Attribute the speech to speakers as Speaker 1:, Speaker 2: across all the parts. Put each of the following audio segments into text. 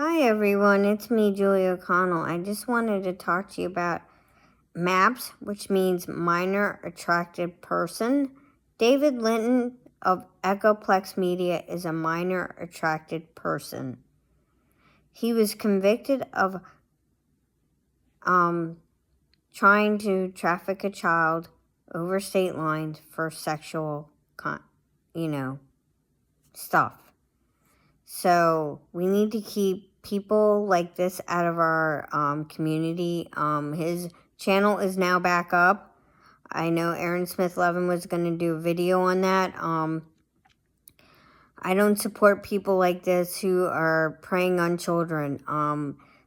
Speaker 1: Hi everyone, it's me, Julie O'Connell. I just wanted to talk to you about MAPS, which means Minor Attracted Person. David Linton of Echoplex Media is a minor attracted person. He was convicted of trying to traffic a child over state lines for sexual, stuff. So we need to keep people like this out of our community. His channel is now back up. I know Aaron Smith Levin was going to do a video on that. I don't support people like this who are preying on children.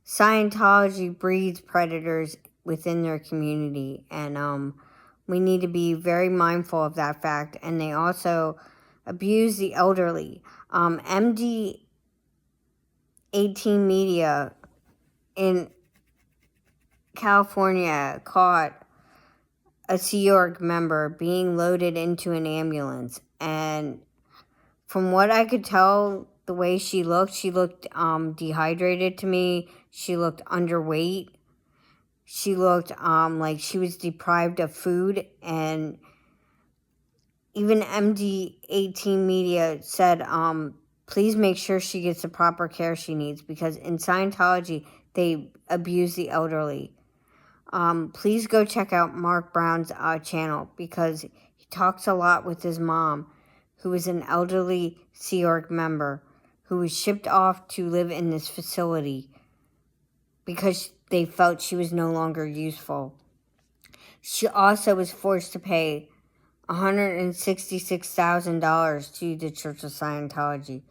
Speaker 1: Scientology breeds predators within their community, and we need to be very mindful of that fact. And they also abuse the elderly. MD 18 Media in California caught a Sea Org member being loaded into an ambulance, and from what I could tell, the way she looked dehydrated to me. She looked underweight. She looked like she was deprived of food, and even MD 18 Media said please make sure she gets the proper care she needs, because in Scientology, they abuse the elderly. Please go check out Mark Brown's channel, because he talks a lot with his mom, who is an elderly Sea Org member, who was shipped off to live in this facility because they felt she was no longer useful. She also was forced to pay $166,000 to the Church of Scientology,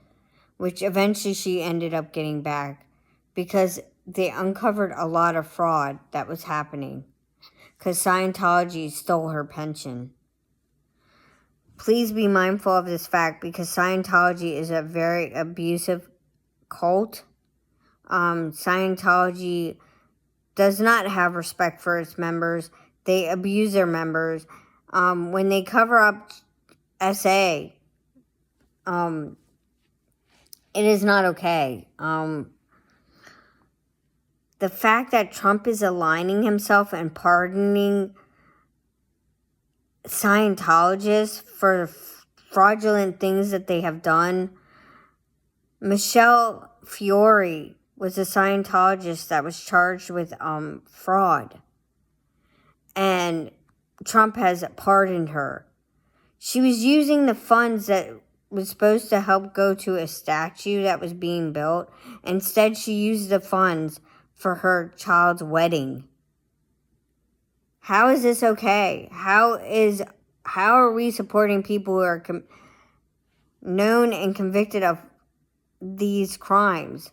Speaker 1: which eventually she ended up getting back because they uncovered a lot of fraud that was happening because Scientology stole her pension. Please be mindful of this fact, because Scientology is a very abusive cult. Scientology does not have respect for its members. They abuse their members. When they cover up SA, it is not okay. The fact that Trump is aligning himself and pardoning Scientologists for fraudulent things that they have done. Michelle Fiore was a Scientologist that was charged with fraud, and Trump has pardoned her. She was using the funds that was supposed to help go to a statue that was being built. Instead, she used the funds for her child's wedding. How is this okay? How are we supporting people who are known and convicted of these crimes?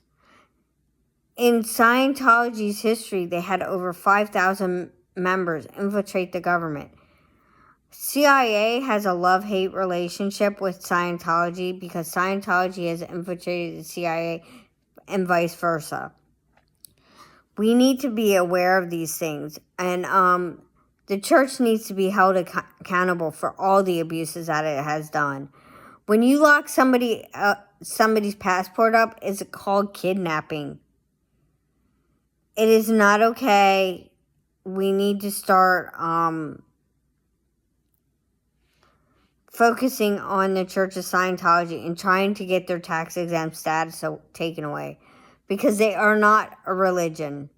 Speaker 1: In Scientology's history, they had over 5,000 members infiltrate the government. CIA has a love-hate relationship with Scientology because Scientology has infiltrated the CIA and vice versa. We need to be aware of these things, and the church needs to be held accountable for all the abuses that it has done. When you lock somebody's passport up, it's called kidnapping. It is not okay. We need to start focusing on the Church of Scientology and trying to get their tax-exempt status taken away, because they are not a religion.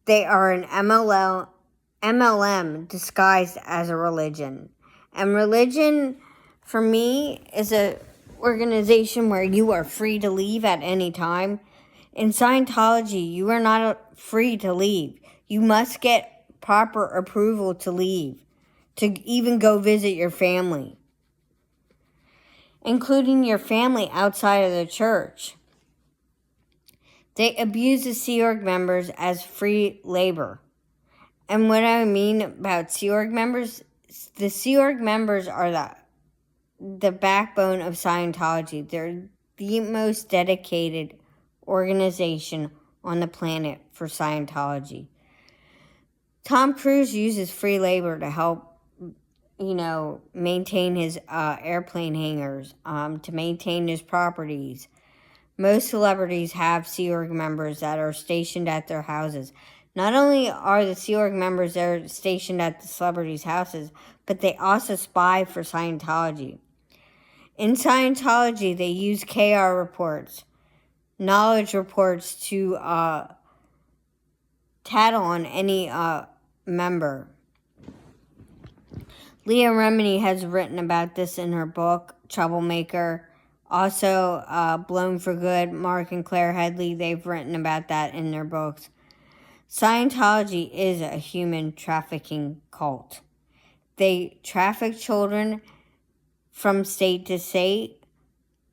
Speaker 1: They are an MLM disguised as a religion. And religion, for me, is an organization where you are free to leave at any time. In Scientology, you are not free to leave. You must get proper approval to leave, to even go visit your family, including your family outside of the church. They abuse the Sea Org members as free labor. And what I mean about Sea Org members, the Sea Org members are the backbone of Scientology. They're the most dedicated organization on the planet for Scientology. Tom Cruise uses free labor to help, maintain his airplane hangars, to maintain his properties. Most celebrities have Sea Org members that are stationed at their houses. Not only are the Sea Org members there stationed at the celebrities' houses, but they also spy for Scientology. In Scientology, they use KR reports, knowledge reports, to tattle on any member. Leah Remini has written about this in her book, Troublemaker. Also, Blown for Good, Mark and Claire Headley, they've written about that in their books. Scientology is a human trafficking cult. They traffic children from state to state,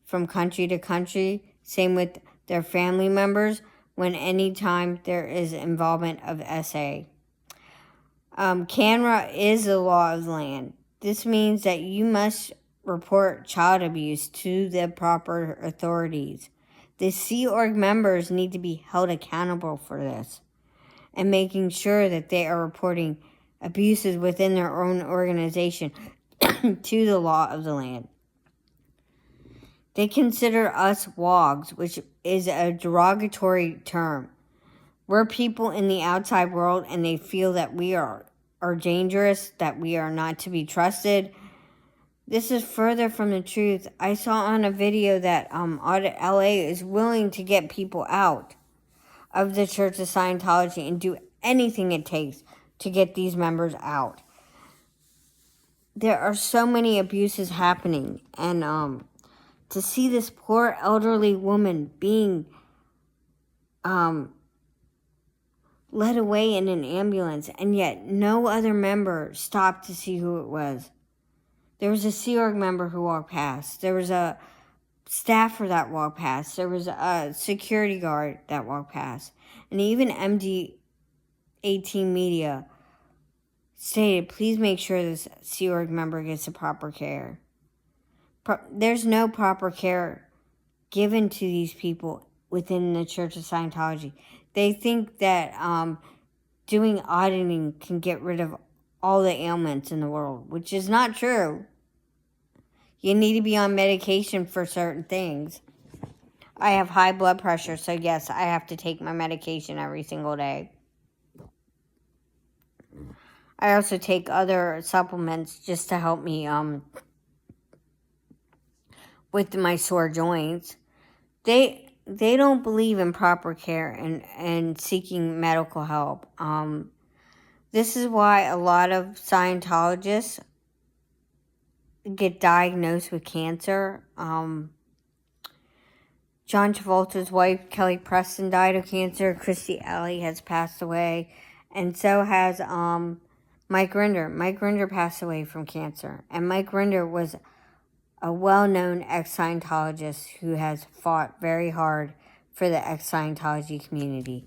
Speaker 1: from country to country. Same with their family members when anytime there is involvement of SA. CANRA is the law of the land. This means that you must report child abuse to the proper authorities. The Sea Org members need to be held accountable for this and making sure that they are reporting abuses within their own organization to the law of the land. They consider us wogs, which is a derogatory term. We're people in the outside world, and they feel that we are dangerous, that we are not to be trusted. This is further from the truth. I saw on a video that Audit LA is willing to get people out of the Church of Scientology and do anything it takes to get these members out. There are so many abuses happening, and to see this poor elderly woman being led away in an ambulance, and yet no other member stopped to see who it was. There was a Sea Org member who walked past. There was a staffer that walked past. There was a security guard that walked past. And even MD18 Media stated, please make sure this Sea Org member gets the proper care. There's no proper care given to these people within the Church of Scientology. They think that doing auditing can get rid of all the ailments in the world, which is not true. You need to be on medication for certain things. I have high blood pressure, so yes, I have to take my medication every single day. I also take other supplements just to help me with my sore joints. They don't believe in proper care and seeking medical help. This is why a lot of Scientologists get diagnosed with cancer. John Travolta's wife, Kelly Preston, died of cancer. Christy Alley has passed away. And so has Mike Rinder. Mike Rinder passed away from cancer. And Mike Rinder was a well-known ex-Scientologist who has fought very hard for the ex-Scientology community.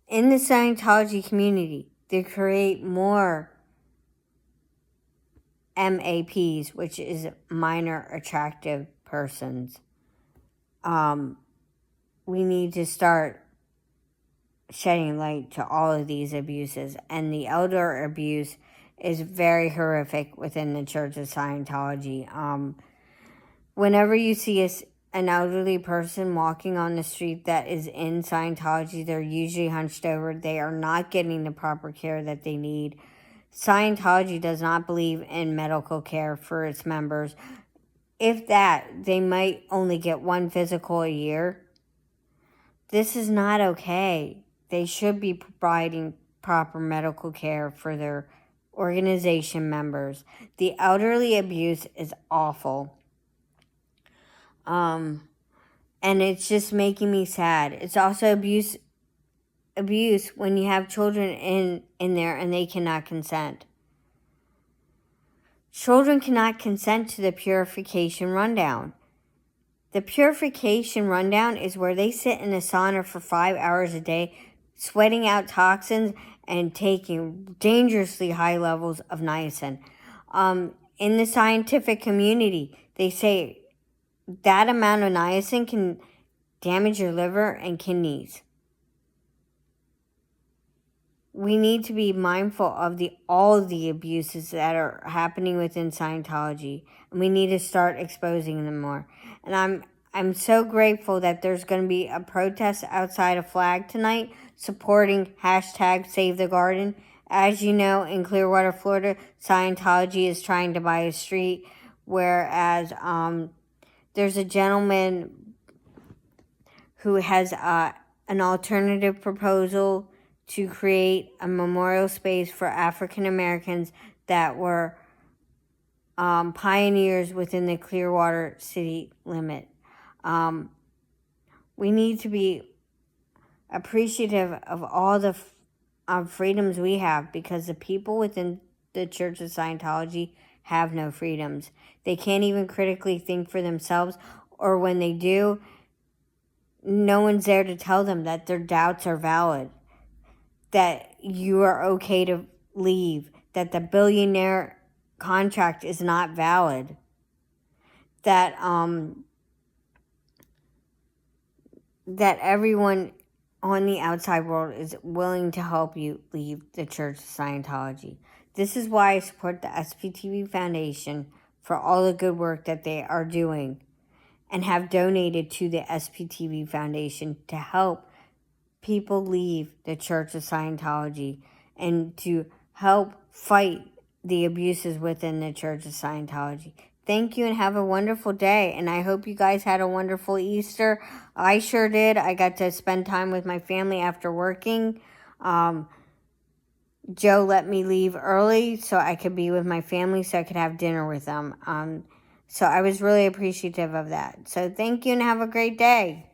Speaker 1: In the Scientology community, they create more MAPs, which is minor attractive persons. We need to start shedding light to all of these abuses. And the elder abuse is very horrific within the Church of Scientology. Whenever you see an elderly person walking on the street that is in Scientology, they're usually hunched over. They are not getting the proper care that they need. Scientology does not believe in medical care for its members. If that, they might only get one physical a year. This is not okay. They should be providing proper medical care for their organization members. The elderly abuse is awful. And it's just making me sad. It's also abuse when you have children in there and they cannot consent. Children cannot consent to the purification rundown. The purification rundown is where they sit in a sauna for 5 hours a day, sweating out toxins and taking dangerously high levels of niacin. In the scientific community, they say that amount of niacin can damage your liver and kidneys. We need to be mindful of all of the abuses that are happening within Scientology, and we need to start exposing them more. And I'm so grateful that there's going to be a protest outside of Flag tonight supporting hashtag Save the Garden. As you know, in Clearwater, Florida, Scientology is trying to buy a street, whereas there's a gentleman who has an alternative proposal to create a memorial space for African Americans that were pioneers within the Clearwater city limit. We need to be appreciative of all the freedoms we have, because the people within the Church of Scientology have no freedoms. They can't even critically think for themselves, or when they do, no one's there to tell them that their doubts are valid, that you are okay to leave, that the billionaire contract is not valid, that that everyone on the outside world is willing to help you leave the Church of Scientology. This is why I support the SPTV Foundation for all the good work that they are doing, and have donated to the SPTV Foundation to help people leave the Church of Scientology and to help fight the abuses within the Church of Scientology. Thank you and have a wonderful day. And I hope you guys had a wonderful Easter. I sure did. I got to spend time with my family after working. Joe let me leave early so I could be with my family, so I could have dinner with them. So I was really appreciative of that. So thank you and have a great day.